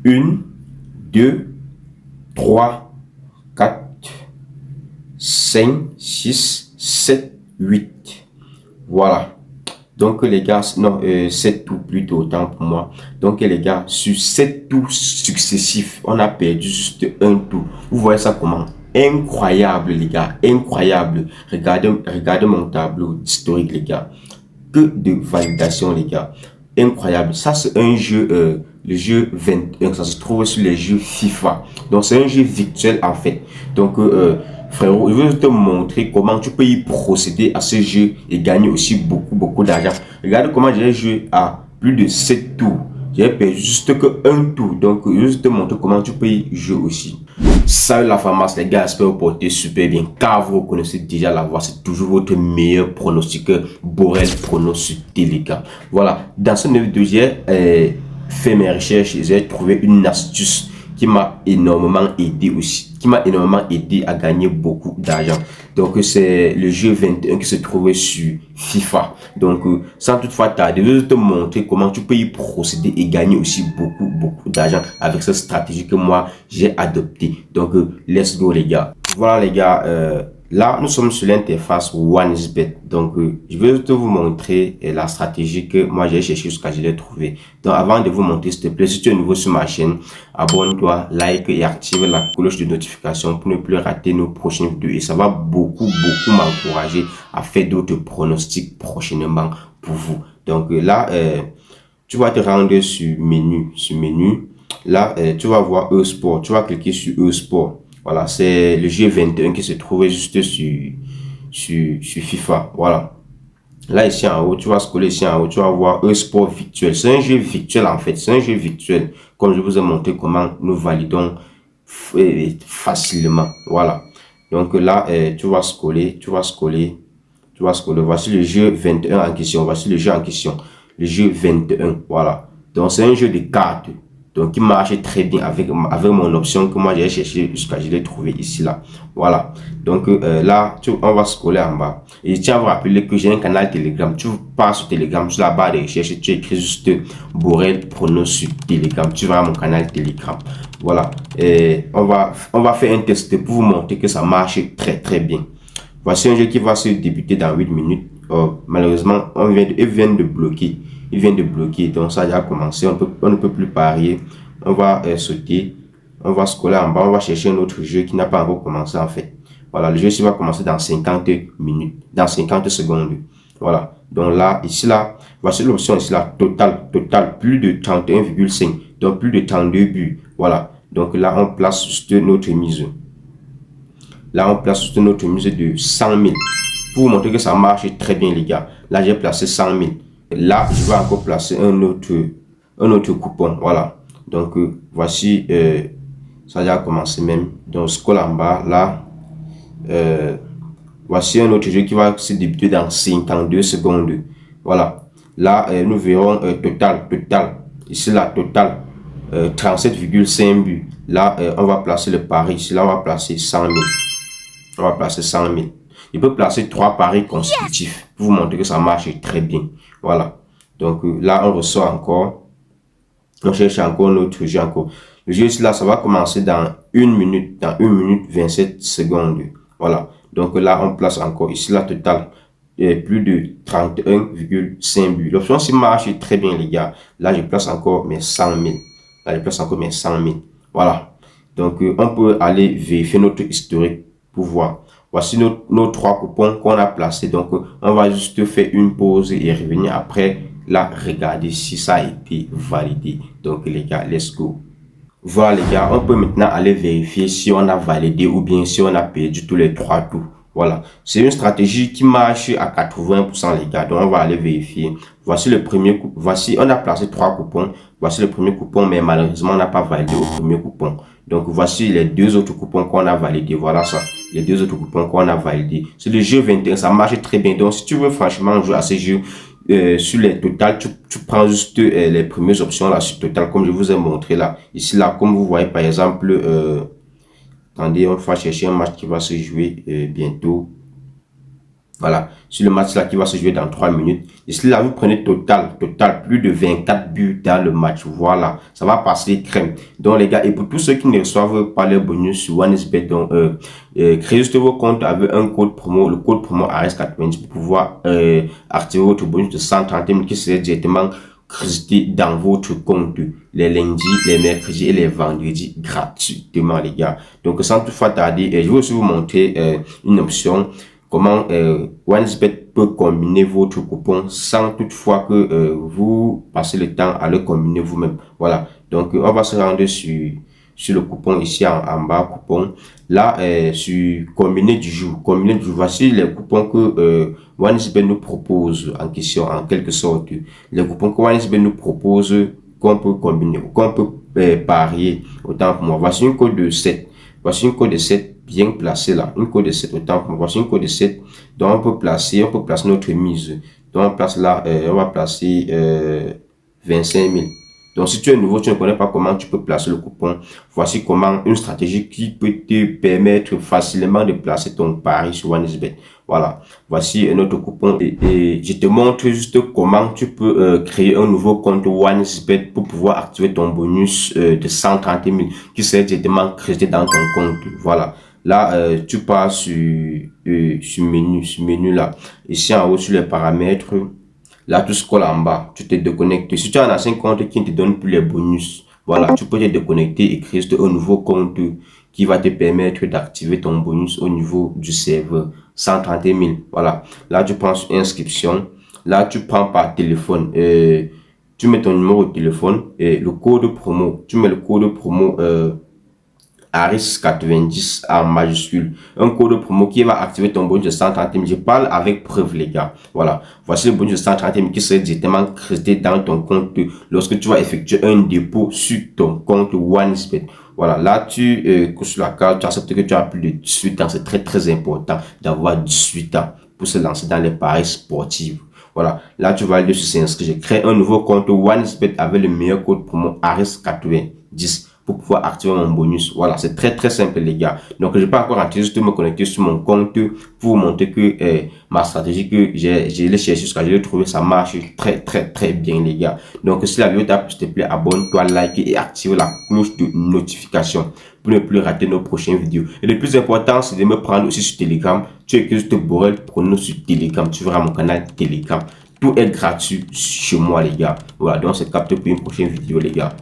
1, 2, 3, 4, 5, 6, 7, 8. Voilà. Donc les gars, non, 7 tours plutôt, autant pour moi. Donc les gars, sur 7 tours successifs, on a perdu juste un tour. Vous voyez ça comment? Incroyable les gars, incroyable. Regardez mon tableau historique les gars. Que de validation les gars. Incroyable. Ça c'est un jeu, le jeu 21, ça se trouve sur les jeux FIFA. Donc c'est un jeu virtuel en fait. Donc frérot, je vais te montrer comment tu peux y procéder à ce jeu et gagner aussi beaucoup d'argent. Regarde comment j'ai joué à plus de 7 tours. J'ai perdu juste que un tour. Donc, je vais te montrer comment tu peux y jouer aussi. Salut la pharmacie, les gars, j'espère que vous portez super bien. Car vous connaissez déjà la voix, c'est toujours votre meilleur pronostiqueur, Borel Prono sur Telegram. Voilà, dans ce vidéo, j'ai fait mes recherches et j'ai trouvé une astuce qui m'a énormément aidé aussi, qui m'a énormément aidé à gagner beaucoup d'argent. Donc c'est le jeu 21 qui se trouvait sur FIFA. Donc sans toutefois tarder, je vais te montrer comment tu peux y procéder et gagner aussi beaucoup d'argent avec cette stratégie que moi j'ai adoptée. Donc let's go les gars. Voilà les gars, là nous sommes sur l'interface OneXBet. Donc je vais te vous montrer la stratégie que moi j'ai cherché jusqu'à je l'ai trouvé. Donc avant de vous montrer, s'il te plaît, si tu es nouveau sur ma chaîne, abonne-toi, like et active la cloche de notification pour ne plus rater nos prochaines vidéos. Et ça va beaucoup m'encourager à faire d'autres pronostics prochainement pour vous. Donc là, tu vas te rendre sur menu. Là, tu vas voir e-sport. Tu vas cliquer sur e-sport. Voilà, c'est le jeu 21 qui se trouve juste sur FIFA. Voilà. Là, ici en haut, tu vas scroller ici en haut, tu vas voir e-sport virtuel. C'est un jeu virtuel en fait. C'est un jeu virtuel. Comme je vous ai montré comment nous validons facilement. Voilà. Donc là, tu vas scroller. Voici le jeu 21 en question. Voici le jeu en question. Le jeu 21. Voilà. Donc c'est un jeu de cartes. Donc qui marche très bien avec mon option que moi j'ai cherché jusqu'à je l'ai trouvé ici là. Voilà. Donc là, on va scroller en bas. Et je tiens à vous rappeler que j'ai un canal Telegram. Tu pars sur Telegram, sur la barre de recherche, tu écris juste Borel Prono sur Telegram. Tu vas à mon canal Telegram. Voilà. Et on va faire un test pour vous montrer que ça marche très bien. Voici un jeu qui va se débuter dans 8 minutes. Malheureusement, il vient de bloquer. Il vient de bloquer. Donc ça a déjà commencé. On ne peut plus parier. On va sauter. On va scroller en bas. On va chercher un autre jeu qui n'a pas encore commencé en fait. Voilà, le jeu ici va commencer dans 50 minutes. Dans 50 secondes. Voilà. Donc là, ici là, voici l'option ici là, total, plus de 31,5. Donc plus de 32 buts. Voilà. Donc là, on place juste notre mise. Là, on place juste notre mise de 100 000. Pour vous montrer que ça marche très bien, les gars. Là, j'ai placé 100 000. Là, je vais encore placer un autre coupon. Voilà. Donc, voici, ça a déjà commencé même. Donc, scroll en bas. Là, voici un autre jeu qui va se débuter dans 52 secondes. Voilà. Là, nous verrons total. Ici, la total. 37,5 buts. Là, on va placer le pari. Ici, là, on va placer 100 000. On va placer 100 000. Il peut placer 3 paris consécutifs pour vous montrer que ça marche très bien. Voilà. Donc là, on ressort encore. On cherche encore notre jeu encore. Le jeu ici, là, ça va commencer dans 1 minute. Dans 1 minute 27 secondes. Voilà. Donc là, on place encore. Ici, la totale. Plus de 31,5 buts. L'option ici marche très bien, les gars. Là, je place encore mes 100 000. Là, je place encore mes 100 000. Voilà. Donc, on peut aller vérifier notre historique pour voir. Voici nos 3 coupons qu'on a placés. Donc, on va juste faire une pause et revenir après. Là, regardez si ça a été validé. Donc, les gars, let's go. Voilà, les gars, on peut maintenant aller vérifier si on a validé ou bien si on a perdu tous les 3 tours. Voilà, c'est une stratégie qui marche à 80%, les gars. Donc, on va aller vérifier. Voici le premier coupon. Voici, on a placé 3 coupons. Voici le premier coupon, mais malheureusement, on n'a pas validé au premier coupon. Donc, voici les 2 autres coupons qu'on a validés. Voilà ça. Les 2 autres coupons qu'on a validés. C'est le jeu 21. Ça marche très bien. Donc, si tu veux franchement jouer à ce jeu, sur les totales, tu prends juste les premières options là sur total, comme je vous ai montré là. Ici, là, comme vous voyez, par exemple, attendez, on va chercher un match qui va se jouer bientôt. Voilà, sur le match là qui va se jouer dans 3 minutes. Et si là, vous prenez total, plus de 24 buts dans le match. Voilà, ça va passer crème. Donc les gars, et pour tous ceux qui ne reçoivent pas les bonus sur OneXBet, donc créez juste vos comptes avec un code promo, le code promo ARES90 pour pouvoir activer votre bonus de 130 000 qui serait directement crédité dans votre compte les lundis, les mercredis et les vendredis gratuitement les gars. Donc sans toutefois tarder, je vais aussi vous montrer une option comment OneXBet peut combiner votre coupon sans toutefois que vous passez le temps à le combiner vous-même. Voilà, donc on va se rendre sur le coupon ici en bas, coupon. Là, sur combiner du jour. Voici les coupons que OneXBet nous propose en question, en quelque sorte. Les coupons que OneXBet nous propose qu'on peut combiner, qu'on peut parier. Autant pour moi. Voici une code de 7. Voici une code de 7 bien placée là. Une code de 7 autant pour moi. Voici une code de 7. Donc on peut placer notre mise. Donc on place là, on va placer 25 000. Donc, si tu es nouveau, tu ne connais pas comment tu peux placer le coupon. Voici comment une stratégie qui peut te permettre facilement de placer ton pari sur OneXBet. Voilà. Voici notre coupon et je te montre juste comment tu peux créer un nouveau compte OneXBet pour pouvoir activer ton bonus de 130 000 qui serait directement crédité dans ton compte. Voilà. Là, tu pars sur menu là. Ici en haut sur les paramètres. Là, tu scrolles en bas, tu te déconnectes. Si tu as un ancien compte qui ne te donne plus les bonus, voilà, tu peux te déconnecter et créer un nouveau compte qui va te permettre d'activer ton bonus au niveau du serveur. 130 000, voilà. Là, tu prends inscription. Là, tu prends par téléphone. Tu mets ton numéro de téléphone et le code promo. Tu mets le code promo ARES90 en majuscule. Un code promo qui va activer ton bonus de 130 000. Je parle avec preuve, les gars. Voilà. Voici le bonus de 130 000 qui serait directement crédité dans ton compte lorsque tu vas effectuer un dépôt sur ton compte OneXBet. Voilà. Là, tu coches sur la carte, tu acceptes que tu as plus de 18 ans. C'est très, très important d'avoir 18 ans pour se lancer dans les paris sportifs. Voilà. Là, tu vas aller sur s'inscrire. Je crée un nouveau compte OneXBet avec le meilleur code promo ARES90. Pour pouvoir activer mon bonus. Voilà, c'est très très simple les gars. Donc je peux encore rentrer, juste me connecter sur mon compte pour vous montrer que ma stratégie que j'ai cherché jusqu'à je l'ai trouvé, ça marche très très très bien les gars. Donc si la vidéo t'a plu, s'il te plaît, abonne-toi, like et active la cloche de notification pour ne plus rater nos prochaines vidéos. Et le plus important, c'est de me prendre aussi sur Telegram. Tu es juste Borel, prenons sur Telegram. Tu verras mon canal Telegram. Tout est gratuit chez moi les gars. Voilà, donc c'est capté pour une prochaine vidéo les gars.